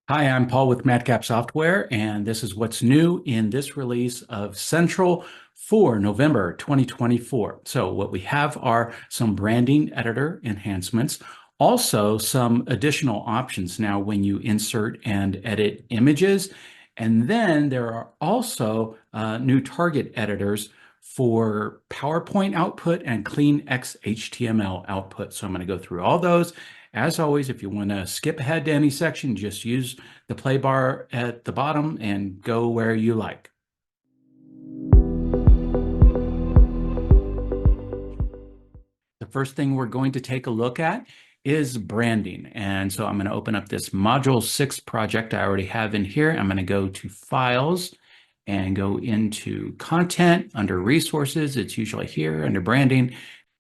Hi, I'm Paul with MadCap Software, and this is what's new in this release of Central for November 2024. So what we have are some branding editor enhancements, also some additional options now when you insert and edit images. And then there are also new target editors for PowerPoint output and Clean XHTML output. So I'm going to go through all those. As always, if you want to skip ahead to any section, just use the play bar at the bottom and go where you like. The first thing we're going to take a look at is branding. And so I'm going to open up this Module 6 project I already have in here. I'm going to go to Files and go into Content under Resources. It's usually here under Branding.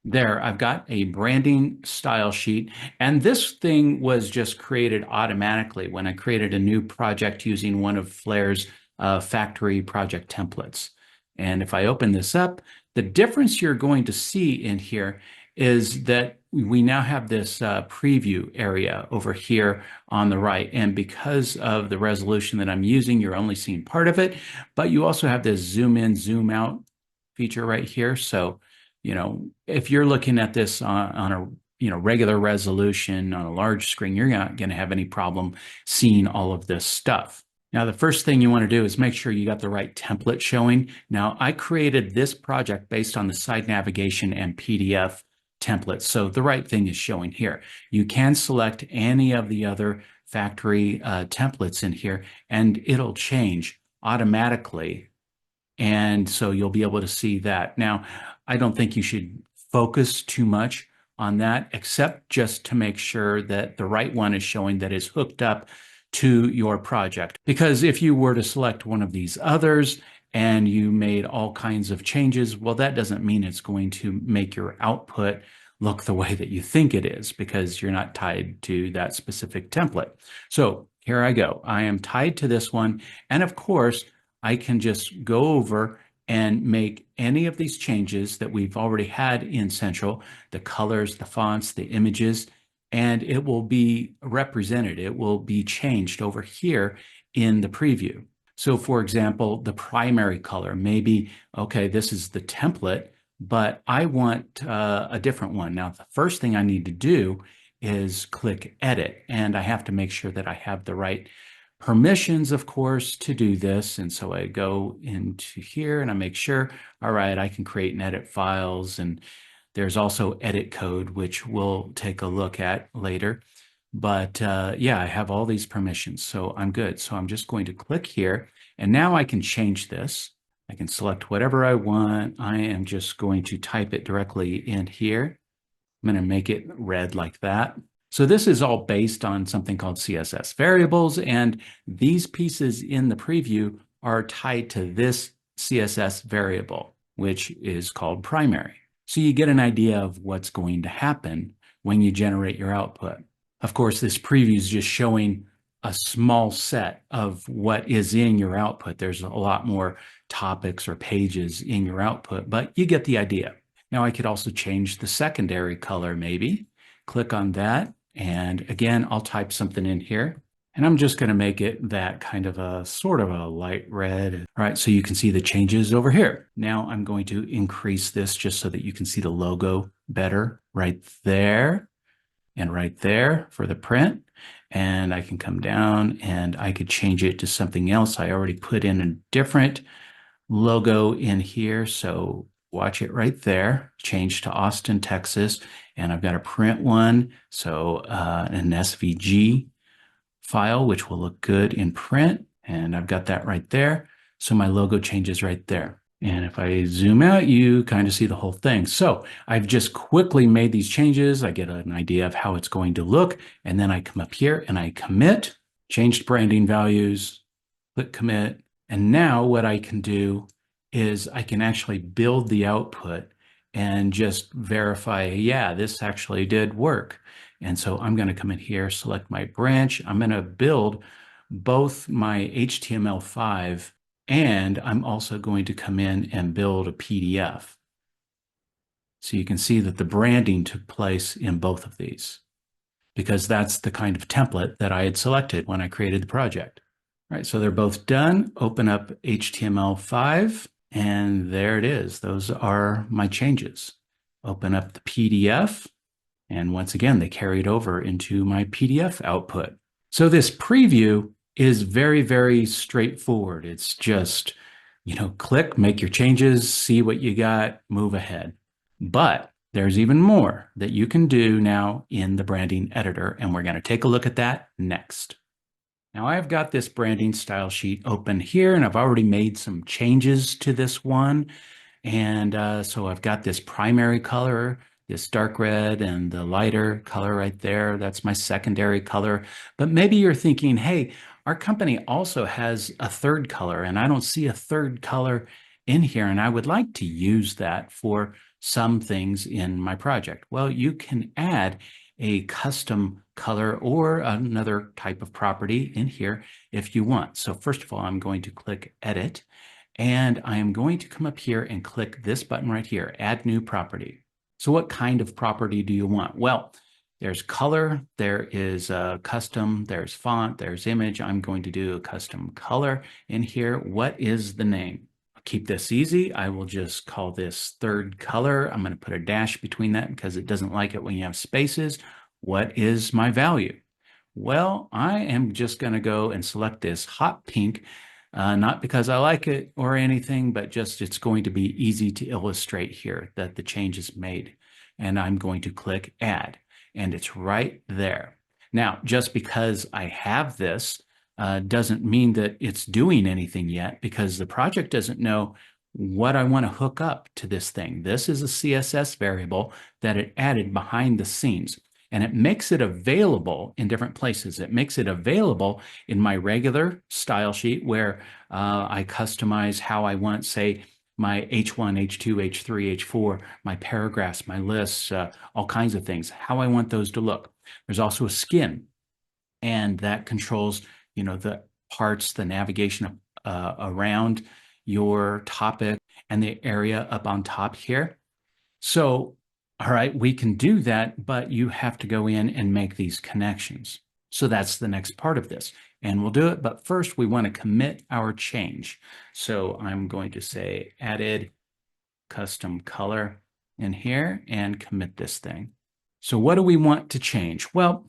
There, I've got a branding style sheet, and this thing was just created automatically when I created a new project using one of Flair's factory project templates. And if I open this up, the difference you're going to see in here is that we now have this preview area over here on the right. And because of the resolution that I'm using, you're only seeing part of it, but you also have this zoom in, zoom out feature right here. So if you're looking at this on a regular resolution on a large screen, you're not going to have any problem seeing all of this stuff. Now, the first thing you want to do is make sure you got the right template showing. Now, I created this project based on the site navigation and PDF templates, so the right thing is showing here. You can select any of the other factory templates in here, and it'll change automatically, and so you'll be able to see that. Now, I don't think you should focus too much on that, except just to make sure that the right one is showing that is hooked up to your project. Because if you were to select one of these others and you made all kinds of changes, well, that doesn't mean it's going to make your output look the way that you think it is, because you're not tied to that specific template. So here I go. I am tied to this one. And of course, I can just go over and make any of these changes that we've already had in Central, the colors, the fonts, the images, and it will be represented. It will be changed over here in the preview. So for example, the primary color, maybe, okay, this is the template, but I want a different one. Now, the first thing I need to do is click Edit, and I have to make sure that I have the right permissions, of course, to do this. And so I go into here and I make sure, all right, I can create and edit files. And there's also edit code, which we'll take a look at later. But yeah, I have all these permissions, so I'm good. So I'm just going to click here, and now I can change this. I can select whatever I want. I am just going to type it directly in here. I'm going to make it red like that. So this is all based on something called CSS variables, and these pieces in the preview are tied to this CSS variable, which is called primary. So you get an idea of what's going to happen when you generate your output. Of course, this preview is just showing a small set of what is in your output. There's a lot more topics or pages in your output, but you get the idea. Now I could also change the secondary color maybe. Click on that. And again, I'll type something in here. And I'm just going to make it that kind of a sort of a light red. All right, so you can see the changes over here. Now I'm going to increase this just so that you can see the logo better right there and right there for the print. And I can come down and I could change it to something else. I already put in a different logo in here, so watch it right there. Change to Austin, Texas, and I've got a print one, so an SVG file, which will look good in print, and I've got that right there. So my logo changes right there. And if I zoom out, you kind of see the whole thing. So I've just quickly made these changes. I get an idea of how it's going to look, and then I come up here and I commit, changed branding values, click commit, and now what I can do is I can actually build the output and just verify, yeah, this actually did work. And so I'm going to come in here, select my branch. I'm going to build both my HTML5, and I'm also going to come in and build a PDF. So you can see that the branding took place in both of these. because that's the kind of template that I had selected when I created the project. All right, so they're both done. Open up HTML5, and there it is. Those are my changes. Open up the PDF, and once again, they carried over into my PDF output. So this preview is very, very straightforward. It's just, click, make your changes, see what you got, move ahead. But there's even more that you can do now in the branding editor, and we're going to take a look at that next. Now I've got this branding style sheet open here, and I've already made some changes to this one. And so I've got this primary color, this dark red, and the lighter color right there. That's my secondary color. But maybe you're thinking, hey, our company also has a third color, and I don't see a third color in here, and I would like to use that for some things in my project. Well, you can add a custom color or another type of property in here if you want. So first of all, I'm going to click Edit, and I am going to come up here and click this button right here, Add New Property. So what kind of property do you want? Well, there's color, there is custom, there's font, there's image. I'm going to do a custom color in here. What is the name? I'll keep this easy. I will just call this third color. I'm going to put a dash between that because it doesn't like it when you have spaces. What is my value? Well, I am just going to go and select this hot pink, not because I like it or anything, but just it's going to be easy to illustrate here that the change is made. And I'm going to click Add, and it's right there. Now, just because I have this doesn't mean that it's doing anything yet, because the project doesn't know what I want to hook up to this thing. This is a CSS variable that it added behind the scenes, and it makes it available in different places. It makes it available in my regular style sheet where I customize how I want, say, my H1, H2, H3, H4, my paragraphs, my lists, all kinds of things, how I want those to look. There's also a skin, and that controls, the parts, the navigation around your topic and the area up on top here. So, all right, we can do that, but you have to go in and make these connections. So that's the next part of this, and we'll do it. But first, we want to commit our change. So I'm going to say added custom color in here and commit this thing. So what do we want to change? Well,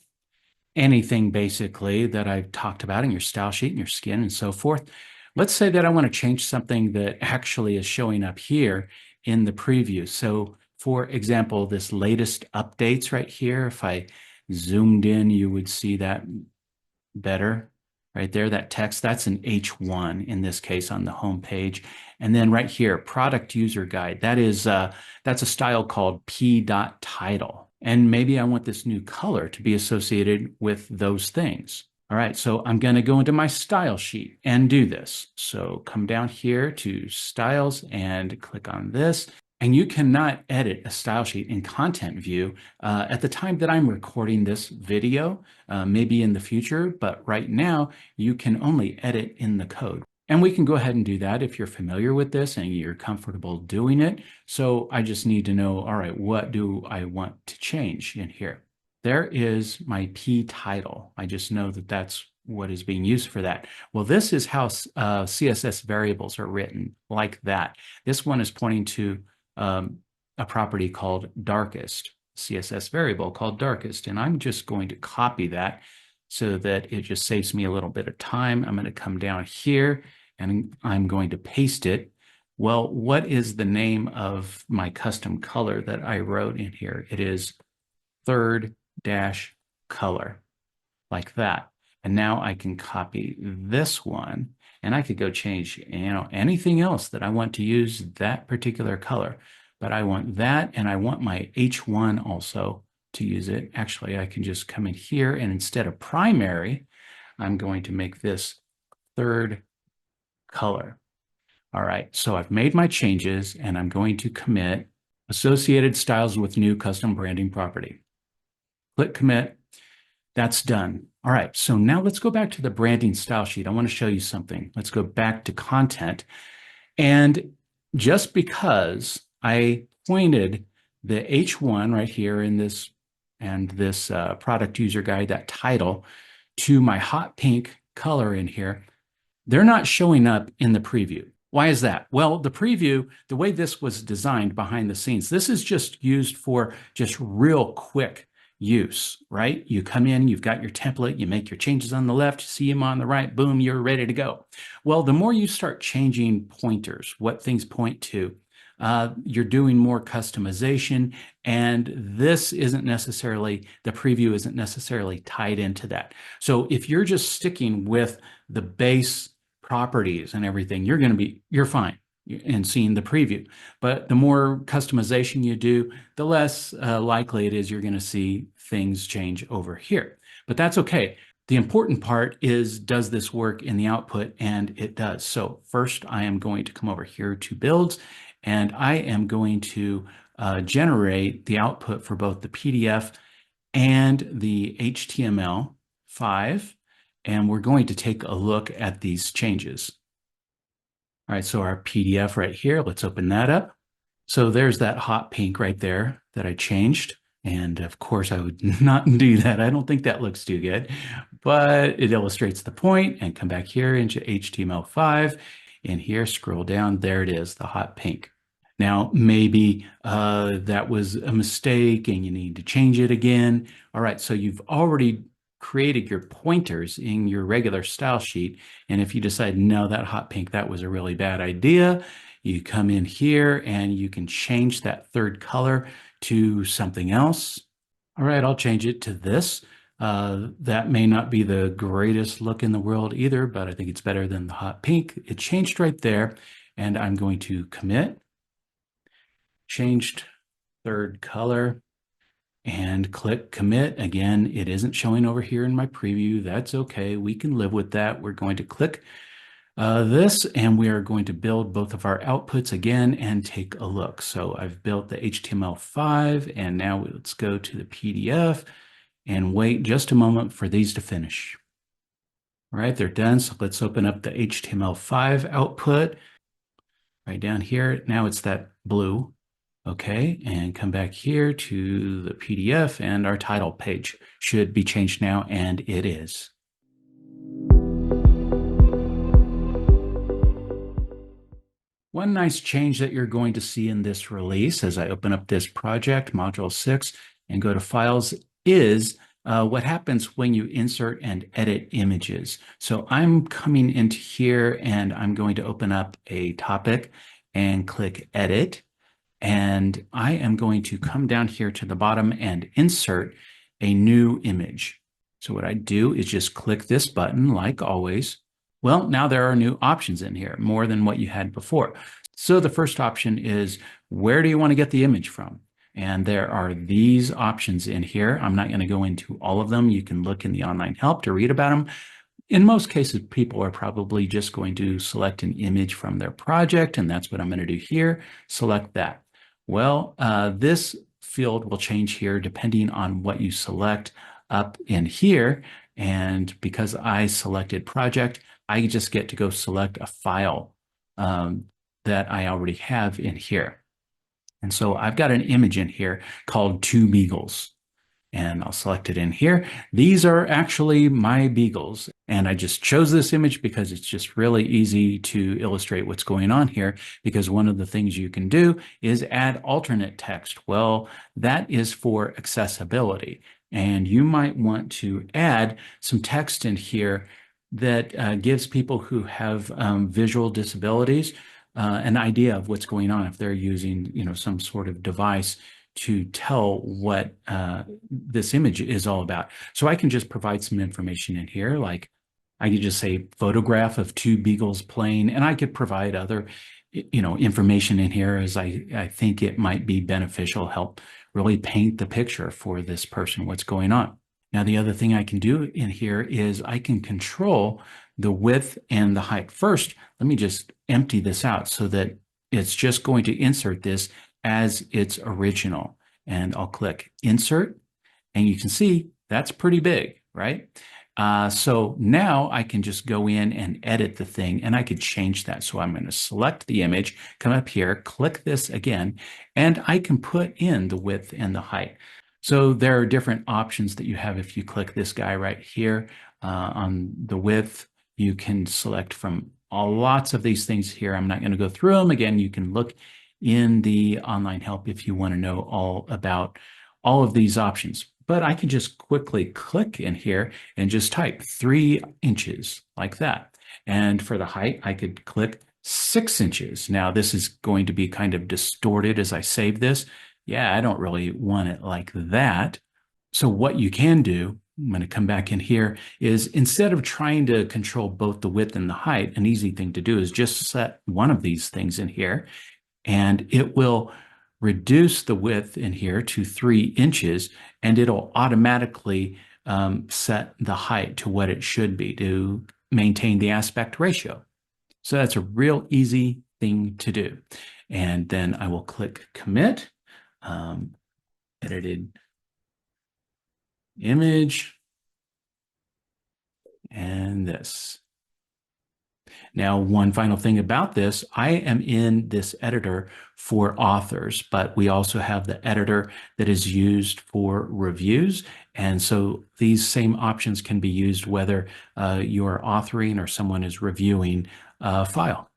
anything basically that I've talked about in your style sheet and your skin and so forth. Let's say that I want to change something that actually is showing up here in the preview. So for example, this latest updates right here, if I zoomed in, you would see that better right there, that text. That's an H1 in this case on the home page. And then right here, product user guide, that's a style called p.title. And maybe I want this new color to be associated with those things. All right, so I'm going to go into my style sheet and do this. So come down here to styles and click on this. And you cannot edit a style sheet in content view at the time that I'm recording this video, maybe in the future, but right now you can only edit in the code. And we can go ahead and do that if you're familiar with this and you're comfortable doing it. So I just need to know, all right, what do I want to change in here? There is my P title. I just know that that's what is being used for that. Well, this is how CSS variables are written, like that. This one is pointing to a property called darkest, CSS variable called darkest. And I'm just going to copy that so that it just saves me a little bit of time. I'm going to come down here and I'm going to paste it. Well, what is the name of my custom color that I wrote in here? It is third dash color, like that. And now I can copy this one and I could go change, anything else that I want to use that particular color. But I want that, and I want my H1 also to use it. Actually, I can just come in here, and instead of primary, I'm going to make this third color. All right, so I've made my changes, and I'm going to commit associated styles with new custom branding property. Click commit. That's done. All right, so now let's go back to the branding style sheet. I want to show you something. Let's go back to content. And just because I pointed the H1 right here in this and this product user guide, that title, to my hot pink color in here, they're not showing up in the preview. Why is that? Well, the preview, the way this was designed behind the scenes, this is just used for just real quick use, right? You come in, you've got your template, you make your changes on the left, you see them on the right, boom, you're ready to go. Well, the more you start changing pointers, what things point to, you're doing more customization, and this isn't necessarily, the preview isn't necessarily tied into that. So if you're just sticking with the base properties and everything, you're fine in seeing the preview. But the more customization you do, the less likely it is you're going to see things change over here. But that's okay. The important part is, does this work in the output? And it does. So first, I am going to come over here to builds, and I am going to generate the output for both the PDF and the HTML5. And we're going to take a look at these changes. All right, so our PDF right here, let's open that up. So there's that hot pink right there that I changed. And of course, I would not do that. I don't think that looks too good, but it illustrates the point. And come back here into HTML5. And here, scroll down, there it is, the hot pink. Now, maybe that was a mistake and you need to change it again. All right, so you've already created your pointers in your regular style sheet. And if you decide, no, that hot pink, that was a really bad idea, you come in here and you can change that third color to something else. All right, I'll change it to this. That may not be the greatest look in the world either, but I think it's better than the hot pink. It changed right there, and I'm going to commit. Changed third color and click commit. Again, it isn't showing over here in my preview. That's okay. We can live with that. We're going to click this, and we are going to build both of our outputs again and take a look. So I've built the HTML5, and now let's go to the PDF and wait just a moment for these to finish. All right, they're done. So let's open up the HTML5 output right down here. Now it's that blue. Okay, and come back here to the PDF, and our title page should be changed now, and it is. One nice change that you're going to see in this release as I open up this project, Module 6, and go to Files is what happens when you insert and edit images. So I'm coming into here, and I'm going to open up a topic and click Edit. And I am going to come down here to the bottom and insert a new image. So what I do is just click this button like always. Well, now there are new options in here, more than what you had before. So the first option is, where do you want to get the image from? And there are these options in here. I'm not going to go into all of them. You can look in the online help to read about them. In most cases, people are probably just going to select an image from their project, and that's what I'm going to do here. Select that. Well, this field will change here depending on what you select up in here. And because I selected project, I just get to go select a file that I already have in here. And so I've got an image in here called Two Beagles. And I'll select it in here. These are actually my beagles. And I just chose this image because it's just really easy to illustrate what's going on here, because one of the things you can do is add alternate text. Well, that is for accessibility. And you might want to add some text in here that gives people who have visual disabilities an idea of what's going on if they're using, some sort of device to tell what this image is all about. So I can just provide some information in here, like I could just say photograph of two beagles playing, and I could provide other, information in here as I think it might be beneficial, help really paint the picture for this person, what's going on. Now, the other thing I can do in here is I can control the width and the height. First, let me just empty this out so that it's just going to insert this as its original. And I'll click Insert, and you can see that's pretty big, right? So now I can just go in and edit the thing, and I could change that. So I'm going to select the image, come up here, click this again, and I can put in the width and the height. So there are different options that you have. If you click this guy right here on the width, you can select from lots of these things here. I'm not going to go through them. Again, you can look in the online help if you want to know all about all of these options. But I can just quickly click in here and just type 3 inches like that. And for the height, I could click 6 inches. Now, this is going to be kind of distorted as I save this. Yeah, I don't really want it like that. So what you can do, I'm going to come back in here, is instead of trying to control both the width and the height, an easy thing to do is just set one of these things in here, and it will reduce the width in here to 3 inches, and it'll automatically set the height to what it should be to maintain the aspect ratio. So that's a real easy thing to do. And then I will click commit, edited image, and this. Now, one final thing about this, I am in this editor for authors, but we also have the editor that is used for reviews. And so these same options can be used whether you're authoring or someone is reviewing a file.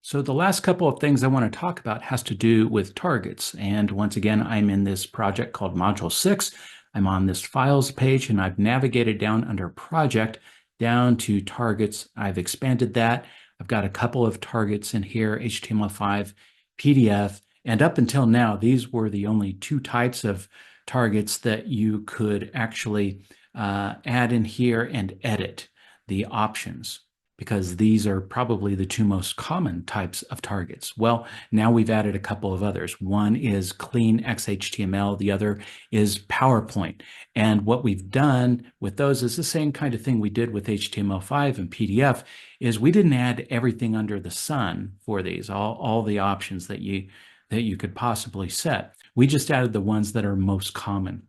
So the last couple of things I want to talk about has to do with targets. And once again, I'm in this project called Module 6. I'm on this Files page, and I've navigated down under Project down to Targets. I've expanded that. I've got a couple of targets in here, HTML5, PDF, and up until now, these were the only 2 types of targets that you could actually add in here and edit the options, because these are probably the 2 most common types of targets. Well, now we've added a couple of others. One is Clean XHTML, the other is PowerPoint. And what we've done with those is the same kind of thing we did with HTML5 and PDF, is we didn't add everything under the sun for these, all the options that you could possibly set. We just added the ones that are most common.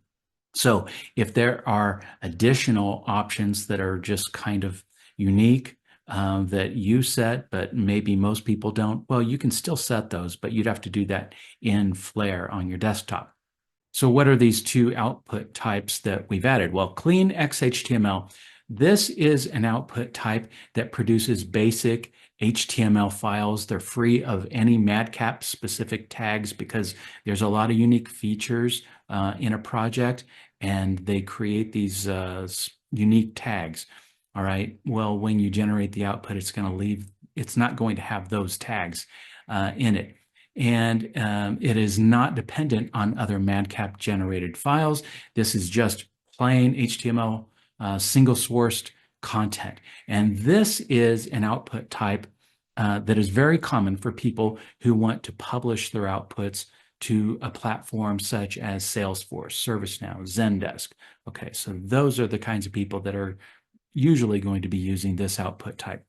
So if there are additional options that are just kind of unique, that you set, but maybe most people don't, well, you can still set those, but you'd have to do that in Flare on your desktop. So what are these 2 output types that we've added? Well, Clean XHTML, this is an output type that produces basic HTML files. They're free of any MadCap specific tags because there's a lot of unique features in a project, and they create these unique tags. All right. Well, when you generate the output, it's not going to have those tags in it. And it is not dependent on other MadCap generated files. This is just plain HTML single sourced content. And this is an output type that is very common for people who want to publish their outputs to a platform such as Salesforce, ServiceNow, Zendesk. Okay, so those are the kinds of people that are usually going to be using this output type.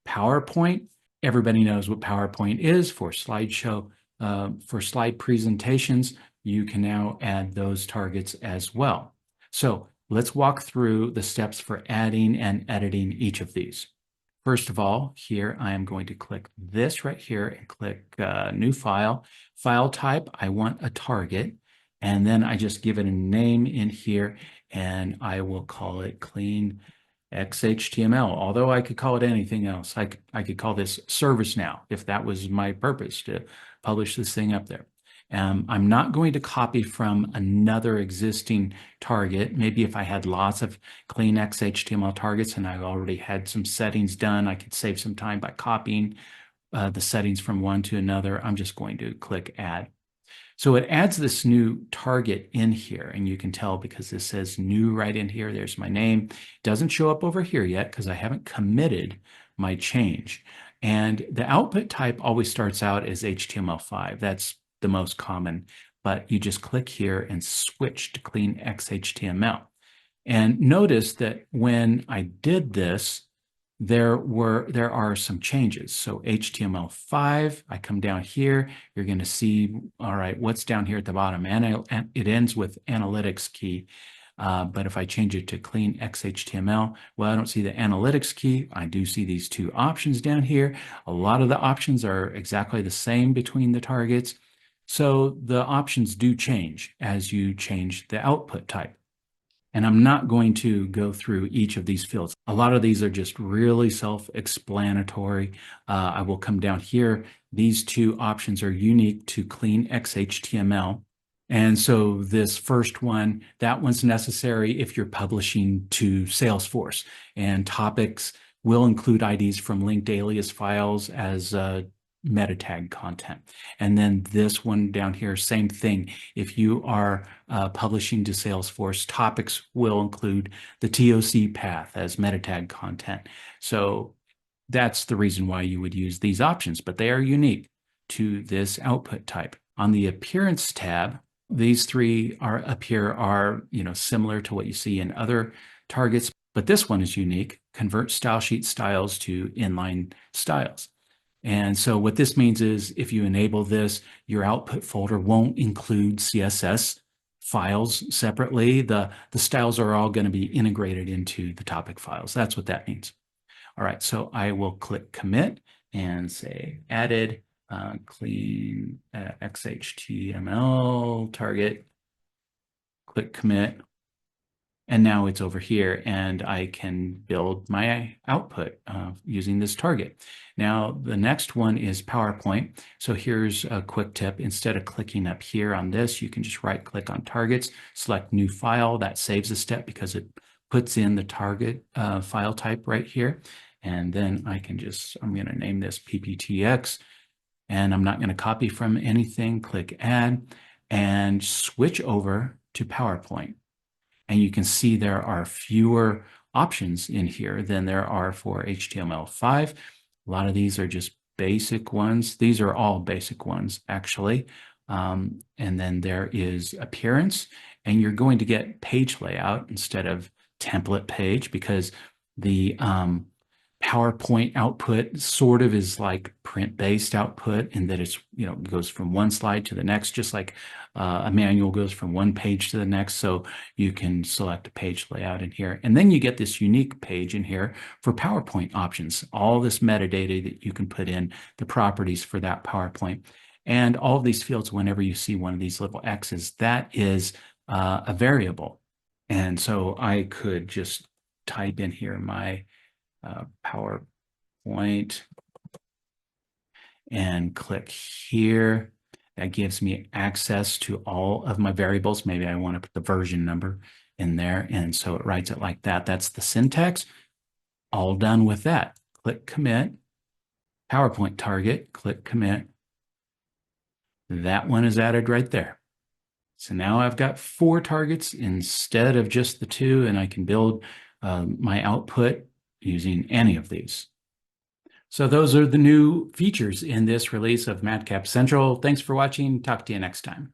PowerPoint, everybody knows what PowerPoint is for slideshow, for slide presentations. You can now add those targets as well. So let's walk through the steps for adding and editing each of these. First of all, here I am going to click this right here and click New File. File type, I want a target. And then I just give it a name in here, and I will call it Clean XHTML, although I could call it anything else. I could call this ServiceNow if that was my purpose, to publish this thing up there. I'm not going to copy from another existing target. Maybe if I had lots of Clean XHTML targets and I already had some settings done, I could save some time by copying the settings from one to another. I'm just going to click Add. So it adds this new target in here, and you can tell because this says new right in here. There's my name. It doesn't show up over here yet because I haven't committed my change. And the output type always starts out as HTML5. That's the most common, but you just click here and switch to Clean XHTML. And notice that when I did this, there are some changes. So HTML5, I come down here, you're going to see, all right, what's down here at the bottom, and it ends with analytics key. But if I change it to Clean XHTML, well, I don't see the analytics key. I do see these two options down here. A lot of the options are exactly the same between the targets. So the options do change as you change the output type. And I'm not going to go through each of these fields. A lot of these are just really self-explanatory. I will come down here. These two options are unique to Clean XHTML. And so this first one, that one's necessary if you're publishing to Salesforce. And topics will include IDs from linked alias files as meta tag content. And then this one down here, same thing. If you are publishing to Salesforce, topics will include the TOC path as meta tag content. So that's the reason why you would use these options, but they are unique to this output type. On the appearance tab, these three are up here are, similar to what you see in other targets, but this one is unique. Convert style sheet styles to inline styles. And so what this means is if you enable this, your output folder won't include CSS files separately. The styles are all going to be integrated into the topic files. That's what that means. All right, so I will click commit and say added clean XHTML target, click commit. And now it's over here and I can build my output using this target. Now, the next one is PowerPoint. So here's a quick tip. Instead of clicking up here on this, you can just right click on targets, select new file. That saves a step because it puts in the target file type right here. And then I'm going to name this PPTX. And I'm not going to copy from anything. Click add and switch over to PowerPoint. And you can see there are fewer options in here than there are for HTML5. A lot of these are just basic ones. These are all basic ones, actually. And then there is appearance, and you're going to get page layout instead of template page because the PowerPoint output sort of is like print-based output in that it's, goes from one slide to the next, just like a manual goes from one page to the next. So you can select a page layout in here. And then you get this unique page in here for PowerPoint options, all this metadata that you can put in, the properties for that PowerPoint. And all of these fields, whenever you see one of these little X's, that is a variable. And so I could just type in here my PowerPoint and click here. That gives me access to all of my variables. Maybe I want to put the version number in there. And so it writes it like that. That's the syntax. All done with that. Click commit. PowerPoint target, click commit. That one is added right there. So now I've got 4 targets instead of just the 2, and I can build my output using any of these. So those are the new features in this release of MadCap Central. Thanks for watching. Talk to you next time.